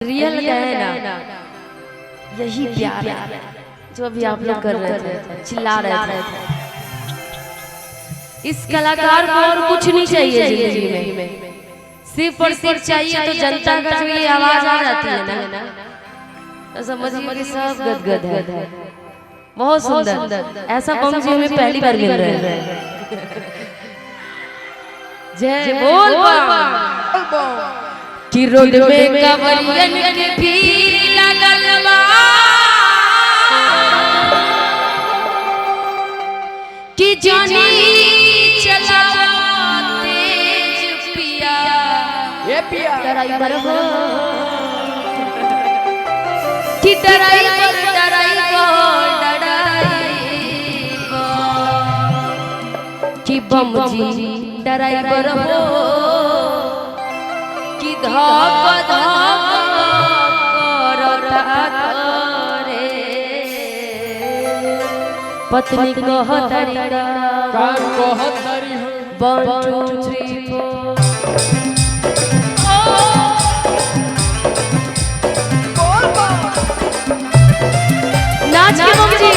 Real है ना, यही प्यार है जो अभी आप लोग कर रहे थे, चिल्ला रहे थे। इस कलाकार को और कुछ नहीं चाहिए जिंदगी में, सिर्फ और सिर्फ चाहिए तो जनता का जो ये आवाज आ जाती है ना, तो समझिए कि सब गदगद है। बहुत सुंदर, ऐसा बम जी हमें पहली बार मिल रहे हैं। जय बोल बम कि रोड में कवरियन के भीड़ लगल बा, कि जानी चलावा तेज पिया, ये पिया ड्राइवर हो कि ड्राइवर कि बम जी ड्राइवर हो कि धक धक करता रे पत्नी कहतरी कान कहतरी हो 1 2 3 4 नाच के बम जी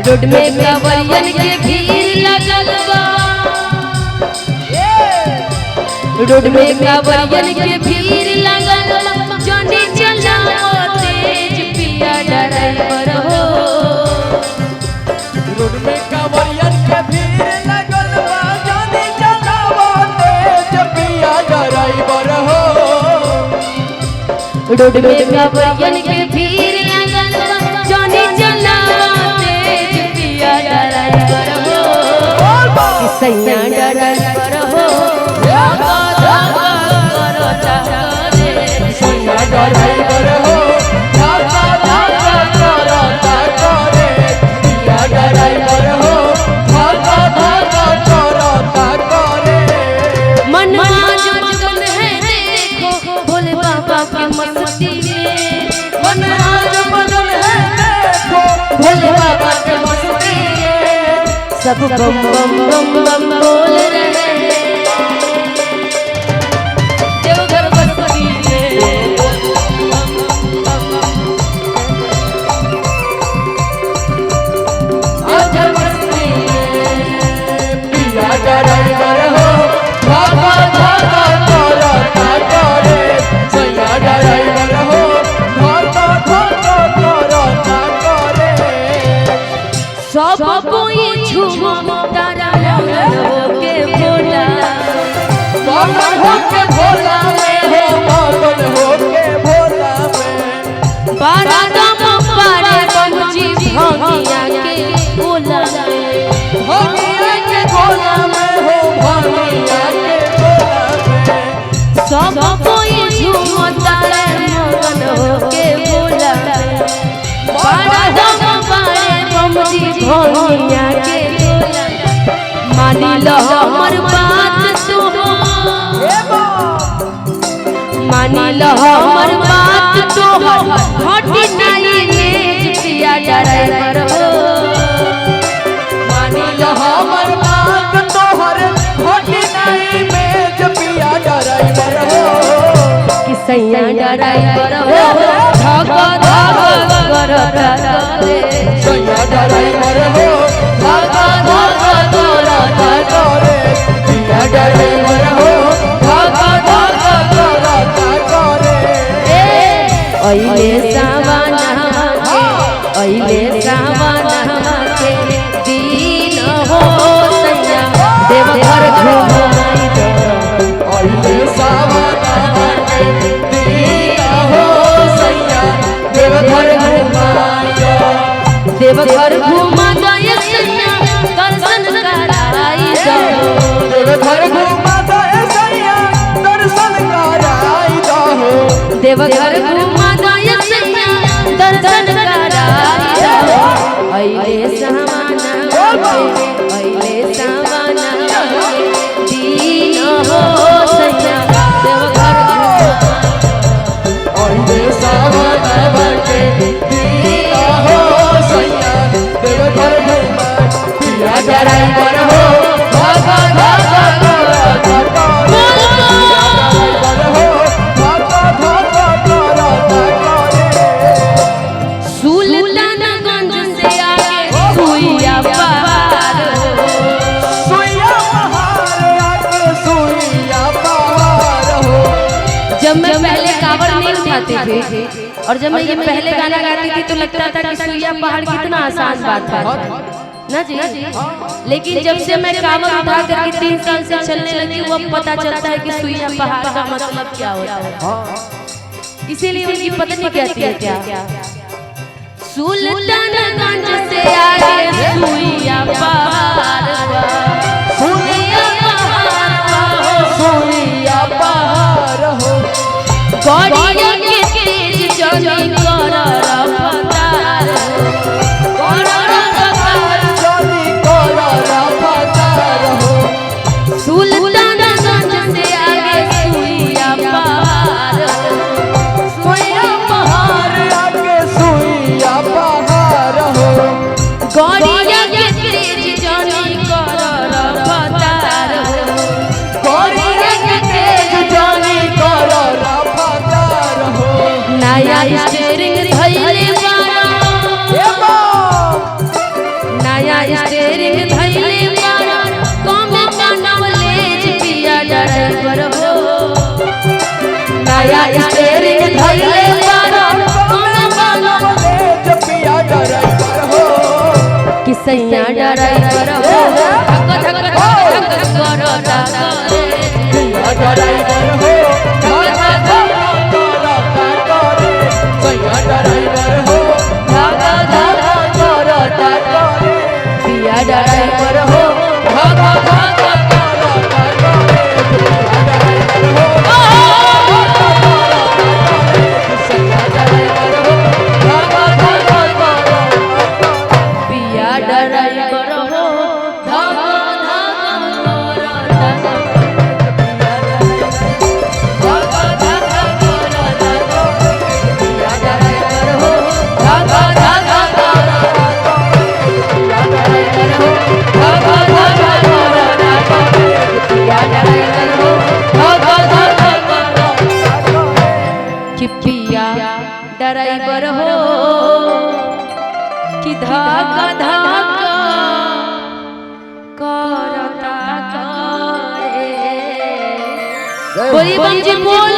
रोड में कवरियन के भीड़ लगल बा, रोड में कवरियन के भीड़ लगल बा, जानी चलाओ तेज पिया ड्राइवर हो। रोड में कवरियन के भीड़ लगल बा, जानी चलाओ तेज पिया ड्राइवर हो। रोड में कवरियन के भीड़ लगल बा, जानी चलाओ ड्राइवर हो, सैया ड्राइवर हो, सैया ड्राइवर हो, पिया ड्राइवर हो, मन आज मगन है देखो भोले बाबा की मस्ती में, मन आज मगन है देखो भोले बाबा की मस्ती में, सब बम बम बम बम बोल रहे हैं देवघर बस्ती में। देवघर बस्ती में पिया ड्राइवर हो, भागा भागा करता करे। सैया ड्राइवर हो, भागा भागा करता करे। सब कोई झूमता के भोला, मगन होके भोला में हो, मगन होके भोला में। बारा दम पारे बंजी भंगिया के भोला, भंगिया के भोला में हो, भंगिया के भोला में। सब कोई झूमता मगन होके भोला, बारा दम पारे बंजी भंगिया के भोला। मानी लो हमर बात तू, मानी लो हमर बात तो घटी नहीं में पिया ड्राइवर हो। मानी लो हमर बात तोहर घटी नहीं में जो पिया ड्राइवर हो। कि सैया ड्राइवर हो, धक धक करता रे सैया ड्राइवर हो, भागा भागा करता करे। पिया ड्राइवर हो, भागा भागा करता करे। अइले सावनवा के, अइले सावनवा के दिन हो सैया देवघर घुमाई दो। अइले सावनवा के दिन हो सैया देवघर घुमाई दो। देवघर घुमा दो सैया दर्शन कराई दो। देवघर घुमा दो सैया दर्शन कराई दो। देवघर घुमा दो सैया दर्शन कराई दो। अइले सावनवा के, अइले ड्राइवर हो धक्का धक्का करत करे ड्राइवर हो धक्का धक्का करत करे सुल्तानगंज से आगे सुइया पहाड़ सुइया पहाड़ आगे सुइया पहाड़ हो। जब मैं पहले कावड़ नहीं उठाती थी और जब मैं ये पहले गाना गाती थी तो लगता था कि सुइया पहाड़ कितना आसान बात है ना जी। लेकिन जब से मैं कावड़ उठा करके 3 साल से चलने लगी वो अब पता चलता है कि सुइया पहाड़ का मतलब क्या होता है। इसीलिए उनकी पत्नी कहती है क्या, सुल्तानगंज से आगे सुइया पहाड़ सुइया पहाड़ हो गौड़िया के तेज जनी कर रफ्तार जनी कर रफ्तार हो सुल्तानगंज से आगे सुइया पहाड़ आगे सुइया पहाड़ हो गौड़िया के तेज जनी कर रफ्तार गौड़िया के तेज जनी कर रफ्तार हो नया स्टीयरिंग धइले बारा नया स्टीयरिंग धइले बारा कम नॉलेज पिया ड्राइवर हो नया स्टीयरिंग धइले बारा कम नॉलेज पिया ड्राइवर हो कि सैया ड्राइवर हो धक धक धक करता करे पिया ड्राइवर हो धक धक करता करे सैया ड्राइवर हो धक धक करता करे पिया ड्राइवर हो धक धक करता करे पिया ड्राइवर हो सैया ड्राइवर हो धक धक करता पिया ड्राइवर हो धक कि पिया ड्राइवर हो कि धाका धाका करता करे बोली बम जी बोल